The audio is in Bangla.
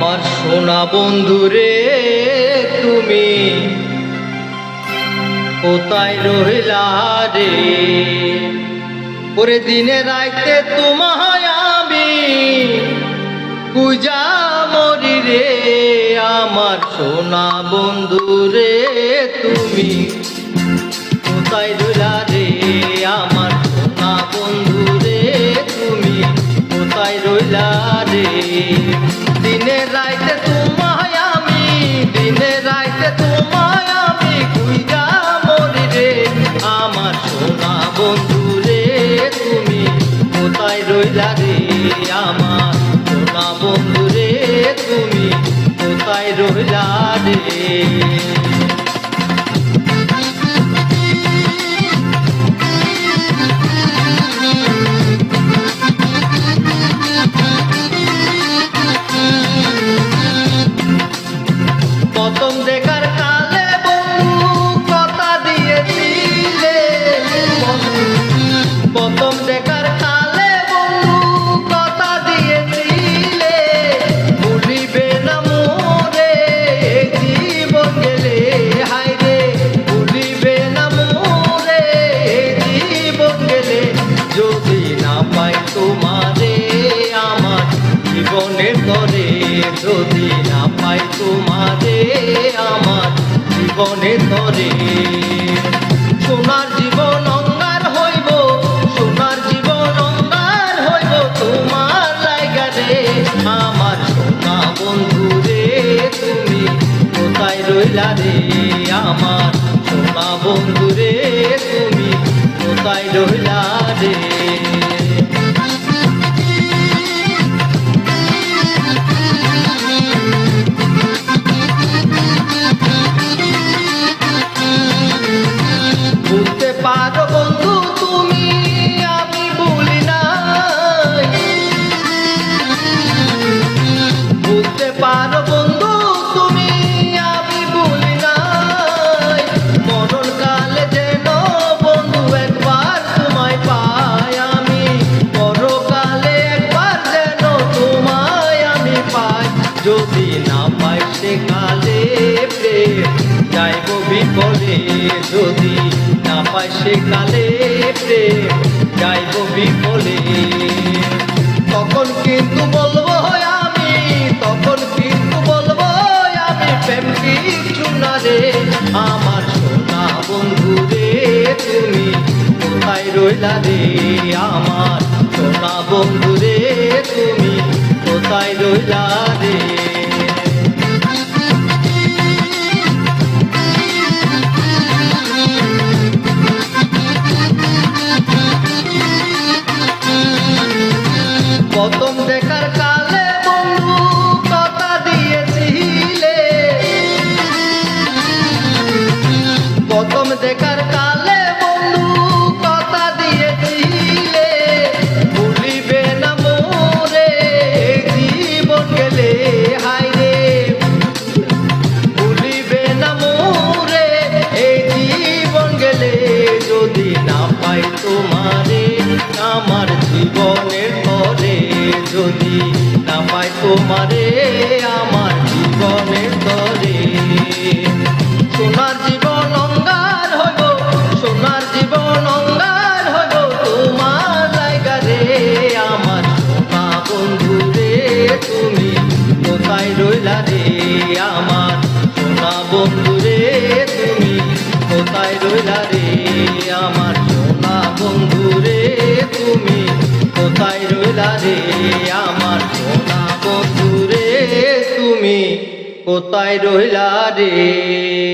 আমার সোনা বন্ধুরে তুমি কোথায় রহিলা রে? ওরে দিনে রাইতে তোমায় আমি পূজা মরি রে। আমার সোনা বন্ধুরে তুমি কোথায় রহিলা রে? আমার সোনা বন্ধুরে তুমি কোথায় রহিলা রে? দিনে রাইতে তোমায় আমি, দিনে রাইতে তোমায় আমি পূজা মরি রে। আমার সোনা বন্ধুরে তুমি কোথায় রহিলা রে? আমার সোনা বন্ধুরে তুমি কোথায় রহিলা রে? প্রথম দেখার কালে বন্ধু কথা দিয়েছিলে, প্রথম দেখার কালে বন্ধু কথা দিয়েছিলে, ভুলিবে না মোরে জীবন গেলে। হায় রে ভুলিবে না মোরে জীবন গেলে। যদি না পাই তোমারে আমার জীবনের তরে, যদি না পাই তোমারে আমার জীবনের তরে। সোনার জীবন অঙ্গার হইব, সোনার জীবন অঙ্গার হইব তোমার লাইগা রে। আমার সোনা বন্ধুরে তুমি কোথায় রহিলা রে? আমার সোনা বন্ধুরে তুমি কোথায় রহিলা রে? ভুলতে পারো বন্ধু তুমি আমি ভুলি নাই, ভুলতে পারো বন্ধু তুমি আমি ভুলি নাই। মরণ কালে যেন বন্ধু একবার তোমায় পাই আমি, পরকালে একবার যেন তোমায় আমি পাই। যদি না পাই সে কালে প্রেম যাইব বিফলে, যদি না পাই সে কালে প্রেম যাইব বিফলে। তখন কিন্তু বলবো আমি, তখন কিন্তু বলবো আমি প্রেম কিছু না রে। আমার সোনা বন্ধুরে তুমি কোথায় রহিলা রে? আমার সোনা বন্ধুরে তুমি কোথায় রহিলা রে? প্রথম দেখার কালে বন্ধু কথা দিয়েছিলে, প্রথম দেখার কালে বন্ধু কথা দিয়েছিলে, ভুলিবে না মোরে জীবন গেলে। হায় রে ভুলিবে না মোরে এই জীবন গেলে। যদি না পাই তোমারে আমার জীবনের তরে, যদি না পাই তোমারে আমার জীবনের তরে। সোনার জীবন অঙ্গার হইব, সোনার জীবন অঙ্গার হইব তোমার লাইগা রে। আমার সোনা বন্ধুরে তুমি কোথায় রহিলা রে? আমার সোনা বন্ধুরে তুমি কোথায় রহিলা রে? আমার সোনা বন্ধুরে তুমি কোথায় রহিলা রে? আমার সোনা বন্ধুরে তুমি কোথায় রহিলা রে?